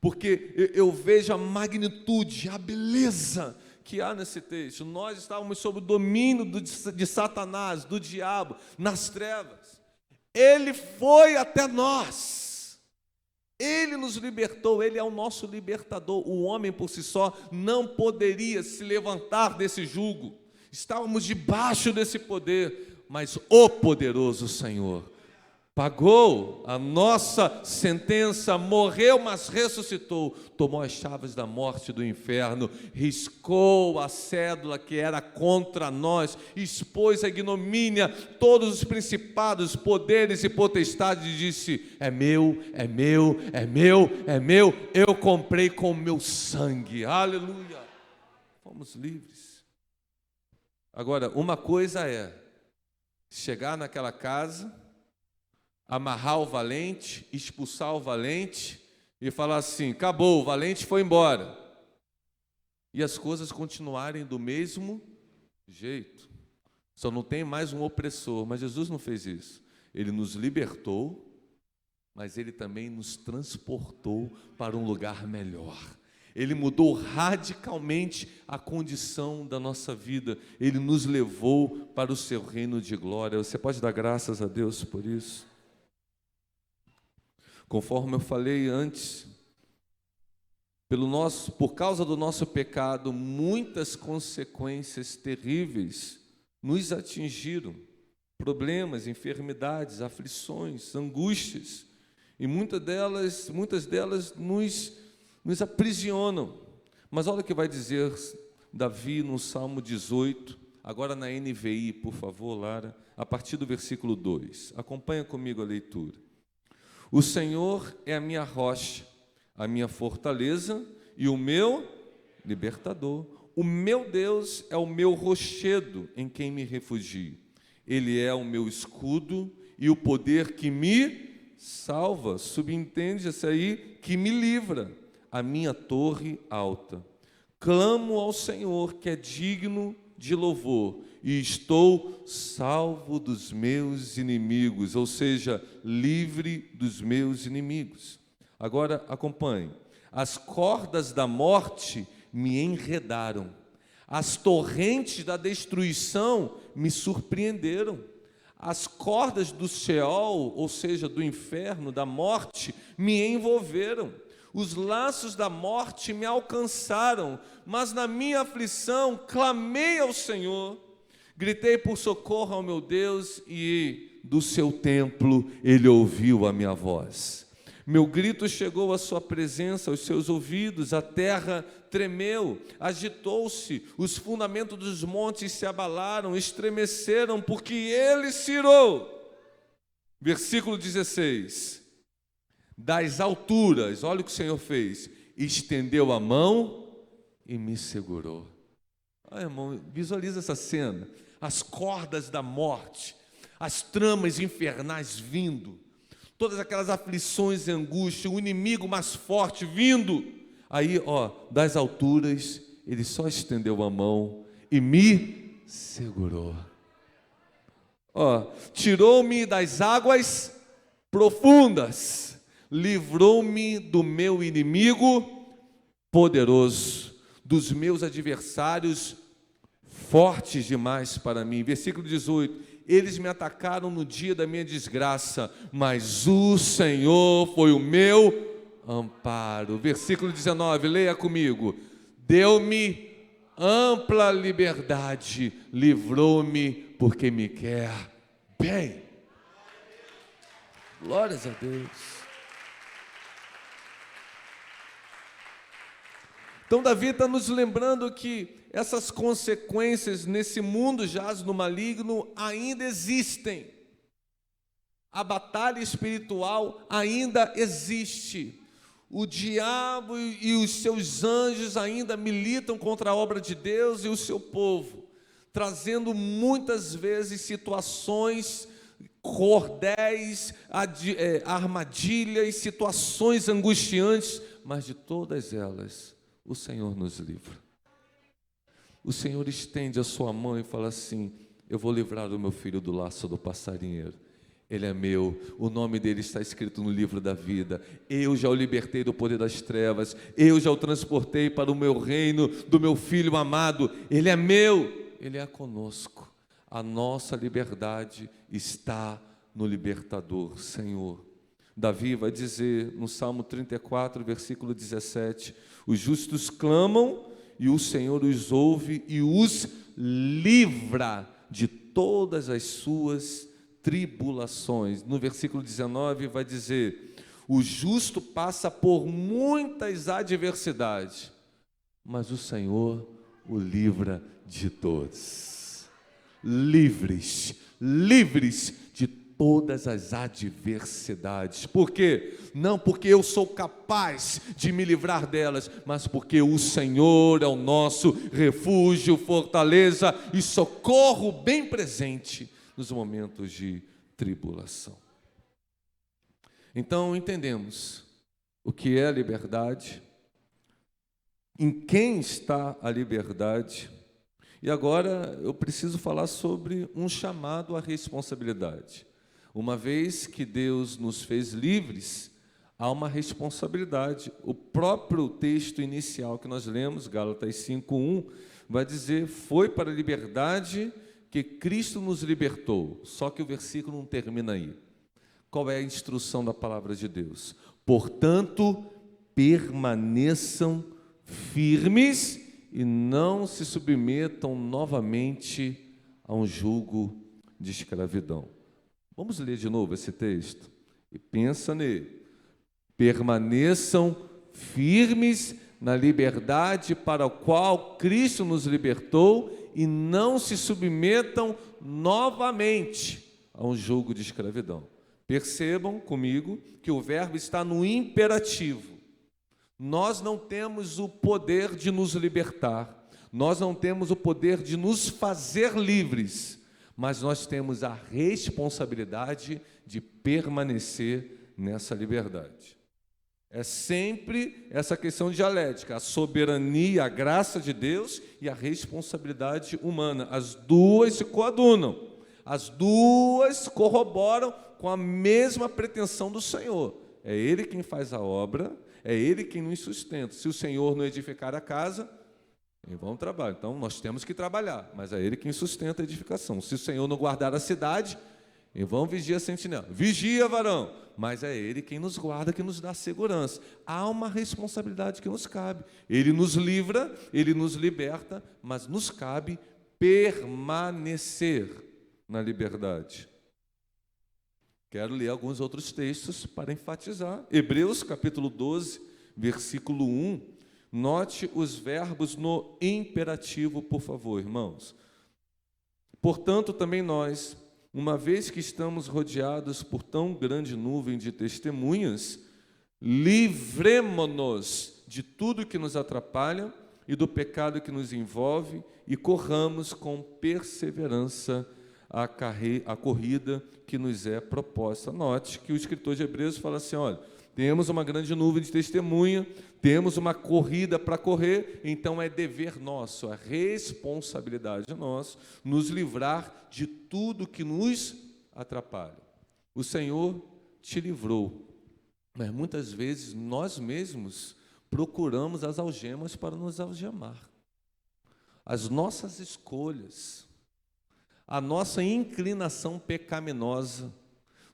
porque eu vejo a magnitude, a beleza que há nesse texto. Nós estávamos sob o domínio de Satanás, do diabo, nas trevas. Ele foi até nós. Ele nos libertou, Ele é o nosso libertador. O homem por si só não poderia se levantar desse jugo. Estávamos debaixo desse poder, mas o poderoso Senhor pagou a nossa sentença, morreu, mas ressuscitou, tomou as chaves da morte e do inferno, riscou a cédula que era contra nós, expôs a ignomínia, todos os principados, poderes e potestades, e disse: é meu, é meu, é meu, é meu, eu comprei com o meu sangue. Aleluia! Fomos livres. Agora, uma coisa é chegar naquela casa, amarrar o valente, expulsar o valente e falar assim: acabou, o valente foi embora. E as coisas continuarem do mesmo jeito. Só não tem mais um opressor. Mas Jesus não fez isso. Ele nos libertou, mas Ele também nos transportou para um lugar melhor. Ele mudou radicalmente a condição da nossa vida. Ele nos levou para o seu reino de glória. Você pode dar graças a Deus por isso? Conforme eu falei antes, por causa do nosso pecado, muitas consequências terríveis nos atingiram. Problemas, enfermidades, aflições, angústias. E muitas delas nos aprisionam. Mas olha o que vai dizer Davi no Salmo 18, agora na NVI, por favor, Lara, a partir do versículo 2. Acompanha comigo a leitura. O Senhor é a minha rocha, a minha fortaleza e o meu libertador. O meu Deus é o meu rochedo em quem me refugio. Ele é o meu escudo e o poder que me salva. Subentende-se aí, que me livra, a minha torre alta. Clamo ao Senhor, que é digno de louvor, e estou salvo dos meus inimigos, ou seja, livre dos meus inimigos. Agora acompanhe. As cordas da morte me enredaram, as torrentes da destruição me surpreenderam, as cordas do Sheol, ou seja, do inferno, da morte, me envolveram. Os laços da morte me alcançaram, mas na minha aflição clamei ao Senhor, gritei por socorro ao meu Deus, e do seu templo Ele ouviu a minha voz. Meu grito chegou à sua presença, aos seus ouvidos, a terra tremeu, agitou-se, os fundamentos dos montes se abalaram, estremeceram, porque Ele se irou. Versículo 16. Das alturas, olha o que o Senhor fez, estendeu a mão e me segurou. Ah, irmão, visualiza essa cena, as cordas da morte, as tramas infernais vindo, todas aquelas aflições e angústias, o inimigo mais forte vindo. Aí, das alturas, Ele só estendeu a mão e me segurou. Tirou-me das águas profundas, livrou-me do meu inimigo poderoso, dos meus adversários fortes demais para mim. Versículo 18. Eles me atacaram no dia da minha desgraça, mas o Senhor foi o meu amparo. Versículo 19, leia comigo. Deu-me ampla liberdade, livrou-me porque me quer bem. Glórias a Deus. Então Davi está nos lembrando que essas consequências nesse mundo jaz no maligno ainda existem. A batalha espiritual ainda existe. O diabo e os seus anjos ainda militam contra a obra de Deus e o seu povo, trazendo muitas vezes situações, cordéis, armadilhas, situações angustiantes, mas de todas elas o Senhor nos livra. O Senhor estende a sua mão e fala assim: eu vou livrar o meu filho do laço do passarinheiro, Ele é meu, o nome dele está escrito no livro da vida. Eu já o libertei do poder das trevas, eu já o transportei para o meu reino, do meu Filho amado. Ele é meu, ele é conosco. A nossa liberdade está no libertador, Senhor. Davi vai dizer no Salmo 34, versículo 17: os justos clamam e o Senhor os ouve e os livra de todas as suas tribulações. No versículo 19 vai dizer: o justo passa por muitas adversidades, mas o Senhor o livra de todos. Livres de todas as adversidades. Por quê? Não porque eu sou capaz de me livrar delas, mas porque o Senhor é o nosso refúgio, fortaleza e socorro bem presente nos momentos de tribulação. Então entendemos o que é a liberdade, em quem está a liberdade, e agora eu preciso falar sobre um chamado à responsabilidade. Uma vez que Deus nos fez livres, há uma responsabilidade. O próprio texto inicial que nós lemos, Gálatas 5:1, vai dizer: foi para a liberdade que Cristo nos libertou. Só que o versículo não termina aí. Qual é a instrução da palavra de Deus? Portanto, permaneçam firmes e não se submetam novamente a um jugo de escravidão. Vamos ler de novo esse texto e pensa nele. Permaneçam firmes na liberdade para a qual Cristo nos libertou e não se submetam novamente a um jugo de escravidão. Percebam comigo que o verbo está no imperativo. Nós não temos o poder de nos libertar, nós não temos o poder de nos fazer livres, mas nós temos a responsabilidade de permanecer nessa liberdade. É sempre essa questão dialética, a soberania, a graça de Deus e a responsabilidade humana. As duas se coadunam, as duas corroboram com a mesma pretensão do Senhor. É Ele quem faz a obra, é Ele quem nos sustenta. Se o Senhor não edificar a casa, em vão trabalhar. Então nós temos que trabalhar, mas é Ele quem sustenta a edificação. Se o Senhor não guardar a cidade, em vão vigia a sentinela. Vigia, varão, mas é Ele quem nos guarda, que nos dá segurança. Há uma responsabilidade que nos cabe. Ele nos livra, Ele nos liberta, mas nos cabe permanecer na liberdade. Quero ler alguns outros textos para enfatizar. Hebreus capítulo 12, versículo 1. Note os verbos no imperativo, por favor, irmãos. Portanto, também nós, uma vez que estamos rodeados por tão grande nuvem de testemunhas, livremo-nos de tudo que nos atrapalha e do pecado que nos envolve e corramos com perseverança a corrida que nos é proposta. Note que o escritor de Hebreus fala assim: olha, temos uma grande nuvem de testemunha, temos uma corrida para correr, então é dever nosso, é responsabilidade nossa, nos livrar de tudo que nos atrapalha. O Senhor te livrou, mas muitas vezes nós mesmos procuramos as algemas para nos algemar. As nossas escolhas, a nossa inclinação pecaminosa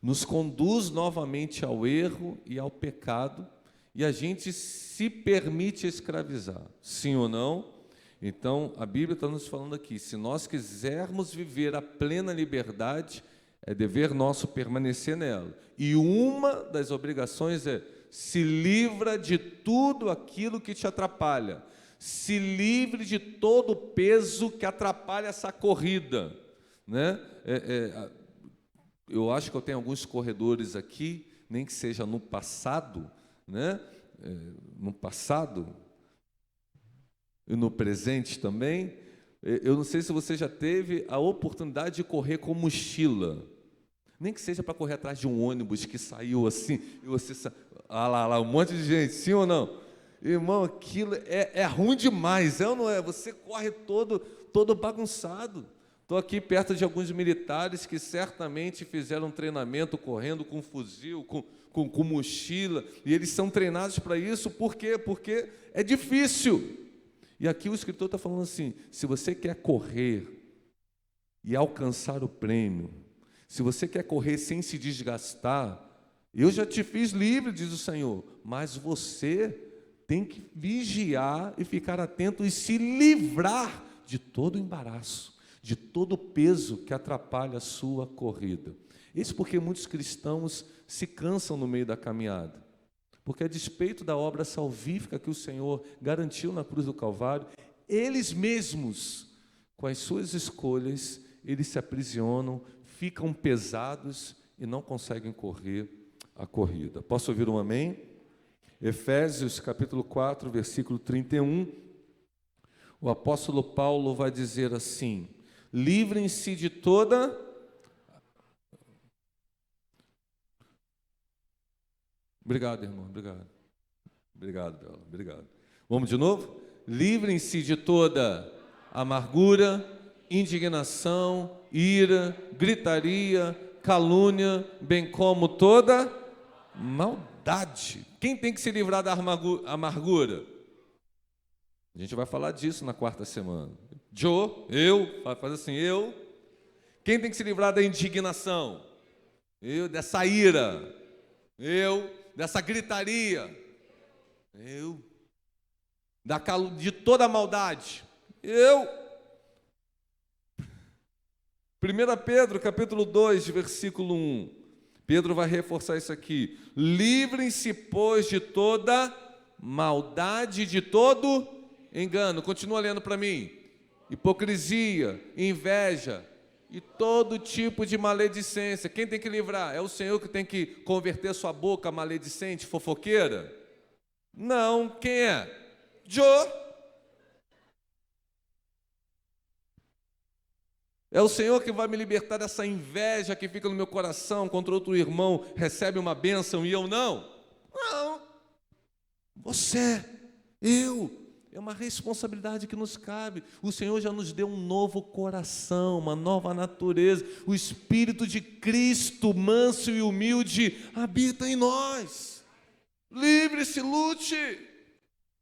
nos conduz novamente ao erro e ao pecado, e a gente se permite escravizar, sim ou não? Então, a Bíblia está nos falando aqui, se nós quisermos viver a plena liberdade, é dever nosso permanecer nela. E uma das obrigações é: se livra de tudo aquilo que te atrapalha, se livre de todo o peso que atrapalha essa corrida, né? Eu acho que eu tenho alguns corredores aqui, nem que seja no passado, né? No passado e no presente também. Eu não sei se você já teve a oportunidade de correr com mochila, nem que seja para correr atrás de um ônibus que saiu assim, e você, lá, um monte de gente, sim ou não? Irmão, aquilo é ruim demais, é ou não é? Você corre todo bagunçado. Estou aqui perto de alguns militares que certamente fizeram treinamento correndo com fuzil, com mochila, e eles são treinados para isso. Por quê? Porque é difícil. E aqui o escritor está falando assim: se você quer correr e alcançar o prêmio, se você quer correr sem se desgastar, eu já te fiz livre, diz o Senhor, mas você tem que vigiar e ficar atento e se livrar de todo embaraço, de todo peso que atrapalha a sua corrida. Isso porque muitos cristãos se cansam no meio da caminhada, porque a despeito da obra salvífica que o Senhor garantiu na cruz do Calvário, eles mesmos, com as suas escolhas, eles se aprisionam, ficam pesados e não conseguem correr a corrida. Posso ouvir um amém? Efésios capítulo 4, versículo 31, o apóstolo Paulo vai dizer assim: livrem-se de toda... Obrigado, irmão, obrigado. Obrigado, Bela, obrigado. Vamos de novo? Livrem-se de toda amargura, indignação, ira, gritaria, calúnia, bem como toda maldade. Quem tem que se livrar da amargura? A gente vai falar disso na quarta semana. Eu, faz assim, eu. Quem tem que se livrar da indignação? Eu, dessa ira. Eu, dessa gritaria. Eu, de toda a maldade. Eu. 1 Pedro, capítulo 2, versículo 1. Pedro vai reforçar isso aqui. Livrem-se, pois, de toda maldade, de todo engano. Continua lendo para mim. Hipocrisia, inveja e todo tipo de maledicência. Quem tem que livrar? É o Senhor que tem que converter sua boca maledicente, fofoqueira? Não. Quem é? É o Senhor que vai me libertar dessa inveja que fica no meu coração contra outro irmão, recebe uma bênção e eu não? Não. Você, eu. É uma responsabilidade que nos cabe. O Senhor já nos deu um novo coração, uma nova natureza. O Espírito de Cristo, manso e humilde, habita em nós. Livre-se, lute.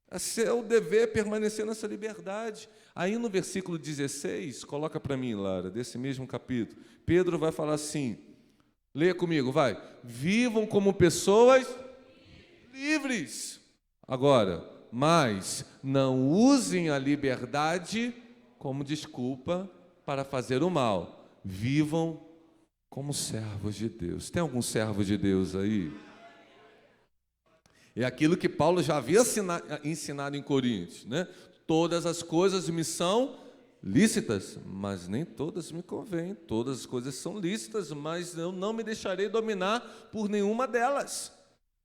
É seu dever permanecer nessa liberdade. Aí no versículo 16, coloca para mim, Lara, desse mesmo capítulo, Pedro vai falar assim, leia comigo, vai. Vivam como pessoas livres. Agora, mas não usem a liberdade como desculpa para fazer o mal. Vivam como servos de Deus. Tem algum servo de Deus aí? É aquilo que Paulo já havia ensinado em Coríntios, né? Todas as coisas me são lícitas, mas nem todas me convêm. Todas as coisas são lícitas, mas eu não me deixarei dominar por nenhuma delas.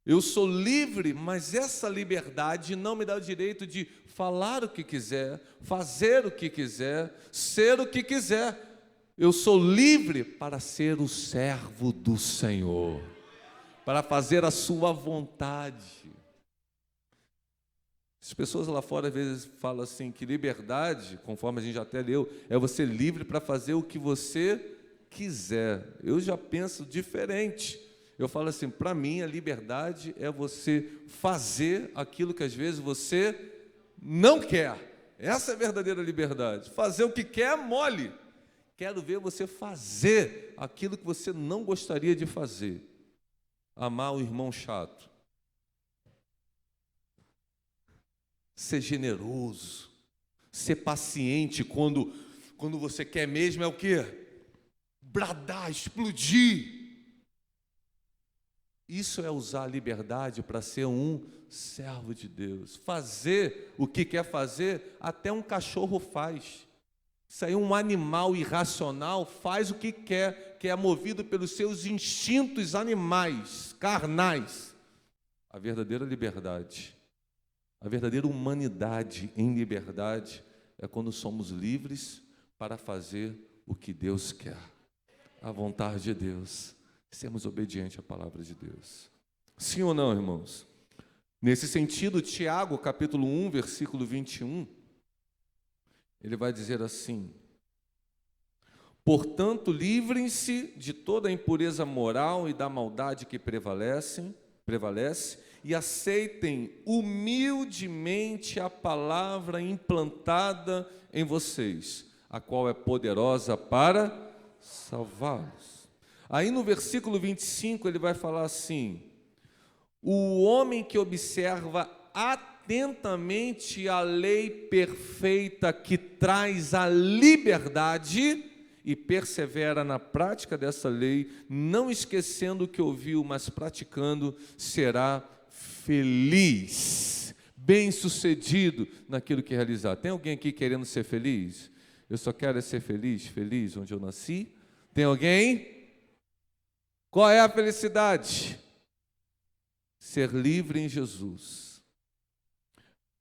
Eu sou livre, mas essa liberdade não me dá o direito de falar o que quiser, fazer o que quiser, ser o que quiser. Eu sou livre para ser o servo do Senhor, para fazer a sua vontade. As pessoas lá fora às vezes falam assim, que liberdade, conforme a gente já até leu, é você livre para fazer o que você quiser. Eu já penso diferente. Eu falo assim, para mim a liberdade é você fazer aquilo que às vezes você não quer. Essa é a verdadeira liberdade. Fazer o que quer, mole. Quero ver você fazer aquilo que você não gostaria de fazer. Amar o irmão chato. Ser generoso. Ser paciente quando você quer mesmo é o quê? Bradar, explodir. Isso é usar a liberdade para ser um servo de Deus. Fazer o que quer fazer, até um cachorro faz. Isso aí, um animal irracional faz o que é movido pelos seus instintos animais, carnais. A verdadeira liberdade, a verdadeira humanidade em liberdade é quando somos livres para fazer o que Deus quer. A vontade de Deus. Sermos obedientes à palavra de Deus. Sim ou não, irmãos? Nesse sentido, Tiago, capítulo 1, versículo 21, ele vai dizer assim: Portanto, livrem-se de toda a impureza moral e da maldade que prevalece, e aceitem humildemente a palavra implantada em vocês, a qual é poderosa para salvá-los. Aí no versículo 25 ele vai falar assim: o homem que observa atentamente a lei perfeita que traz a liberdade e persevera na prática dessa lei, não esquecendo o que ouviu, mas praticando, será feliz, bem-sucedido naquilo que realizar. Tem alguém aqui querendo ser feliz? Eu só quero ser feliz, feliz onde eu nasci. Tem alguém? Qual é a felicidade? Ser livre em Jesus,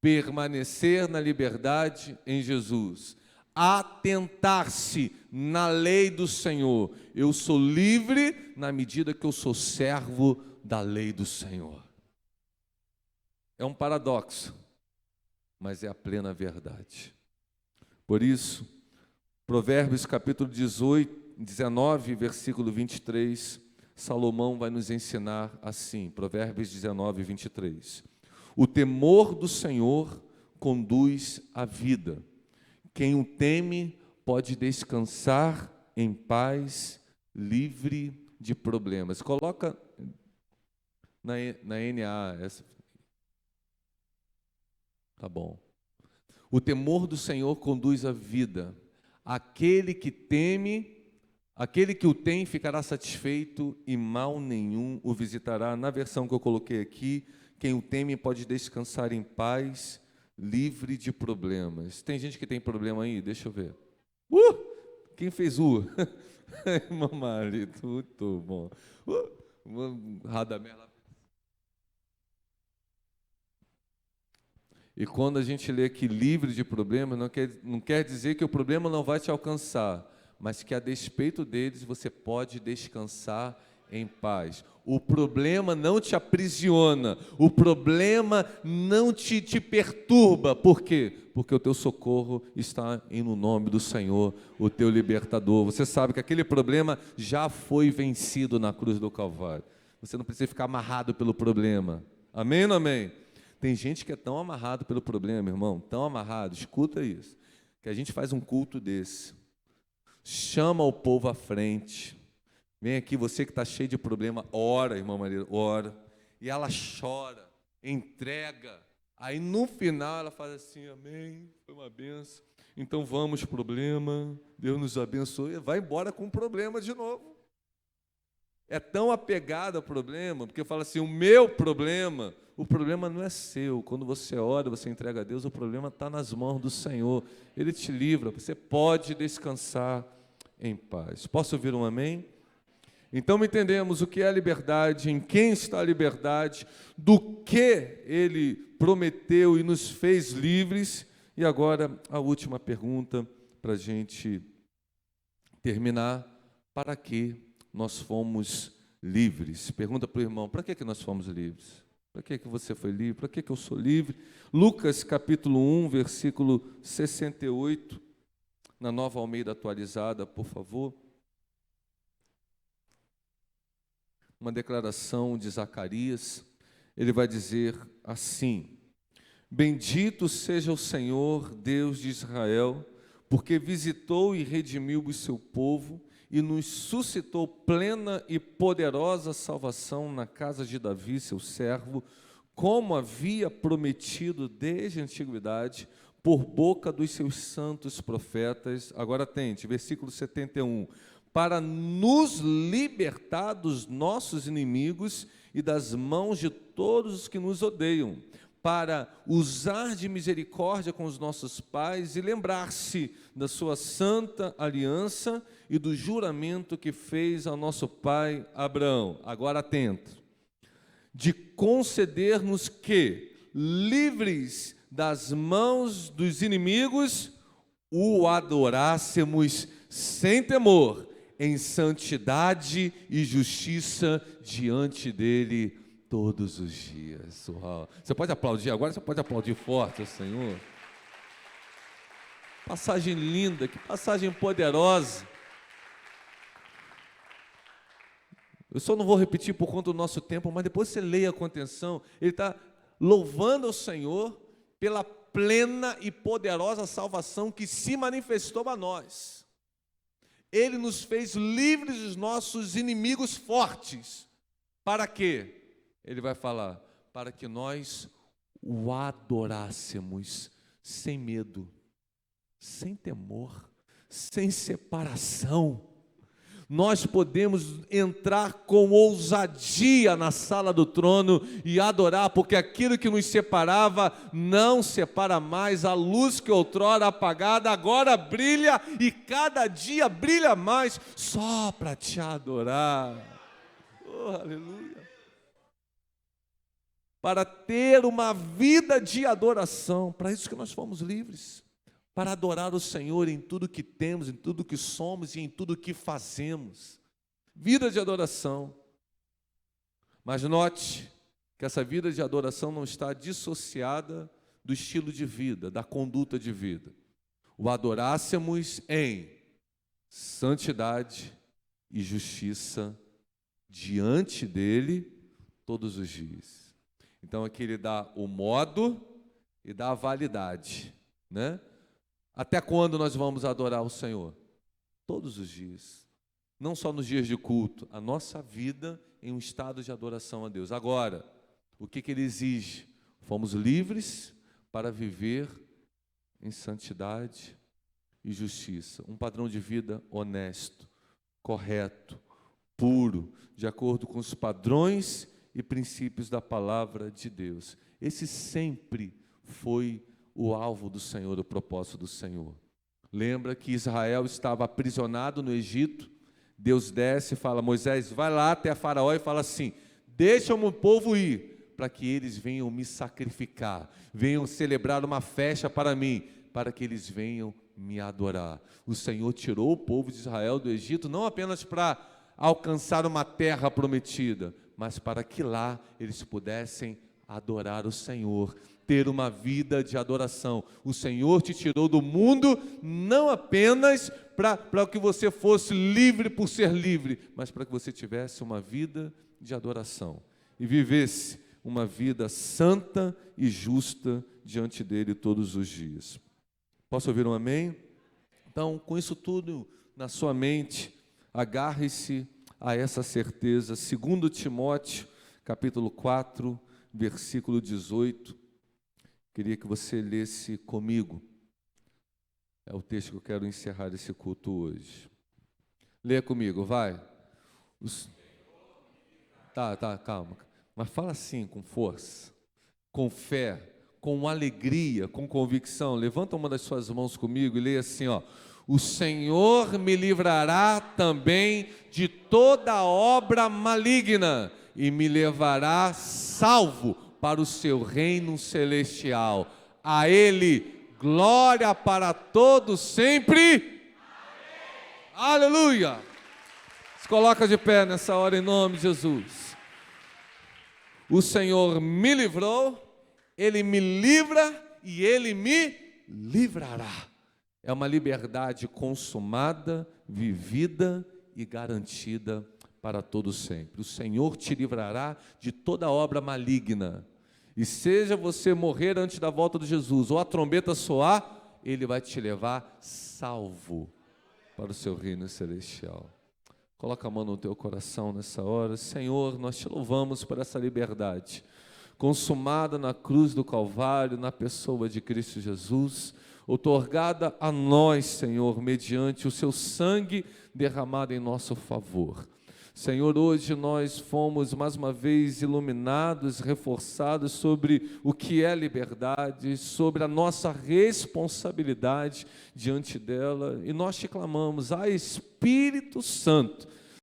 permanecer na liberdade em Jesus, atentar-se na lei do Senhor. Eu sou livre na medida que eu sou servo da lei do Senhor. É um paradoxo, mas é a plena verdade. Por isso, Provérbios capítulo 19, versículo 23, Salomão vai nos ensinar assim, Provérbios 19, 23. O temor do Senhor conduz à vida. Quem o teme pode descansar em paz, livre de problemas. Coloca na NA essa. Tá bom. O temor do Senhor conduz à vida. Aquele que o tem ficará satisfeito e mal nenhum o visitará. Na versão que eu coloquei aqui, quem o teme pode descansar em paz, livre de problemas. Tem gente que tem problema aí? Deixa eu ver. Quem fez Mamari, muito bom. Radamela. E quando a gente lê aqui livre de problemas, não quer dizer que o problema não vai te alcançar, mas que a despeito deles você pode descansar em paz. O problema não te aprisiona, o problema não te perturba. Por quê? Porque o teu socorro está no nome do Senhor, o teu libertador. Você sabe que aquele problema já foi vencido na cruz do Calvário. Você não precisa ficar amarrado pelo problema. Amém ou não amém? Tem gente que é tão amarrado pelo problema, meu irmão, tão amarrado, escuta isso, que a gente faz um culto desse, chama o povo à frente, vem aqui, você que está cheio de problema, ora, irmã Maria, ora, e ela chora, entrega, aí no final ela faz assim, amém, foi uma benção, então vamos, problema, Deus nos abençoe, e vai embora com o problema de novo. É tão apegado ao problema, porque fala assim, o meu problema... O problema não é seu. Quando você ora, você entrega a Deus, o problema está nas mãos do Senhor. Ele te livra, você pode descansar em paz. Posso ouvir um amém? Então entendemos o que é a liberdade, em quem está a liberdade, do que Ele prometeu e nos fez livres. E agora a última pergunta para a gente terminar. Para que nós fomos livres? Pergunta para o irmão, para que nós fomos livres? Para que você foi livre? Para que eu sou livre? Lucas capítulo 1, versículo 68, na Nova Almeida atualizada, por favor. Uma declaração de Zacarias, ele vai dizer assim: bendito seja o Senhor, Deus de Israel, porque visitou e redimiu o seu povo e nos suscitou plena e poderosa salvação na casa de Davi, seu servo, como havia prometido desde a antiguidade, por boca dos seus santos profetas. Agora atente, versículo 71, para nos libertar dos nossos inimigos e das mãos de todos os que nos odeiam, para usar de misericórdia com os nossos pais e lembrar-se da sua santa aliança e do juramento que fez ao nosso pai Abraão. Agora atento. De conceder-nos que, livres das mãos dos inimigos, o adorássemos sem temor, em santidade e justiça diante dele todos os dias. Uau. Você pode aplaudir agora? Você pode aplaudir forte ao Senhor? Passagem linda, que passagem poderosa. Eu só não vou repetir por conta do nosso tempo, mas depois você leia com atenção. Ele está louvando ao Senhor pela plena e poderosa salvação que se manifestou a nós. Ele nos fez livres dos nossos inimigos fortes. Para quê? Ele vai falar, para que nós o adorássemos sem medo, sem temor, sem separação. Nós podemos entrar com ousadia na sala do trono e adorar, porque aquilo que nos separava não separa mais. A luz que outrora apagada agora brilha e cada dia brilha mais só para te adorar. Oh, aleluia! Para ter uma vida de adoração, para isso que nós fomos livres. Para adorar o Senhor em tudo que temos, em tudo que somos e em tudo que fazemos. Vida de adoração. Mas note que essa vida de adoração não está dissociada do estilo de vida, da conduta de vida. O adorássemos em santidade e justiça diante dele todos os dias. Então aqui ele dá o modo e dá a validade, né? Até quando nós vamos adorar o Senhor? Todos os dias. Não só nos dias de culto, a nossa vida em um estado de adoração a Deus. Agora, o que ele exige? Fomos livres para viver em santidade e justiça. Um padrão de vida honesto, correto, puro, de acordo com os padrões e princípios da palavra de Deus. Esse sempre foi o alvo do Senhor, o propósito do Senhor. Lembra que Israel estava aprisionado no Egito? Deus desce e fala, Moisés, vai lá até a Faraó e fala assim, deixa o meu povo ir, para que eles venham me sacrificar, venham celebrar uma festa para mim, para que eles venham me adorar. O Senhor tirou o povo de Israel do Egito, não apenas para alcançar uma terra prometida, mas para que lá eles pudessem adorar o Senhor, ter uma vida de adoração. O Senhor te tirou do mundo não apenas para que você fosse livre por ser livre, mas para que você tivesse uma vida de adoração e vivesse uma vida santa e justa diante dele todos os dias. Posso ouvir um amém? Então, com isso tudo na sua mente, agarre-se a essa certeza. 2 Timóteo, capítulo 4, versículo 18. Queria que você lesse comigo. É o texto que eu quero encerrar esse culto hoje. Leia comigo, vai. Calma. Mas fala assim, com força, com fé, com alegria, com convicção. Levanta uma das suas mãos comigo e leia assim, ó. O Senhor me livrará também de toda obra maligna e me levará salvo para o seu reino celestial. A Ele, glória para todos sempre. Amém. Aleluia! Se coloca de pé nessa hora em nome de Jesus. O Senhor me livrou, Ele me livra e Ele me livrará. É uma liberdade consumada, vivida e garantida para todo sempre. O Senhor te livrará de toda obra maligna. E seja você morrer antes da volta de Jesus, ou a trombeta soar, Ele vai te levar salvo para o seu reino celestial. Coloca a mão no teu coração nessa hora. Senhor, nós te louvamos por essa liberdade, consumada na cruz do Calvário, na pessoa de Cristo Jesus, outorgada a nós, Senhor, mediante o seu sangue derramado em nosso favor. Senhor, hoje nós fomos mais uma vez iluminados, reforçados sobre o que é liberdade, sobre a nossa responsabilidade diante dela, e nós te clamamos, Espírito Santo,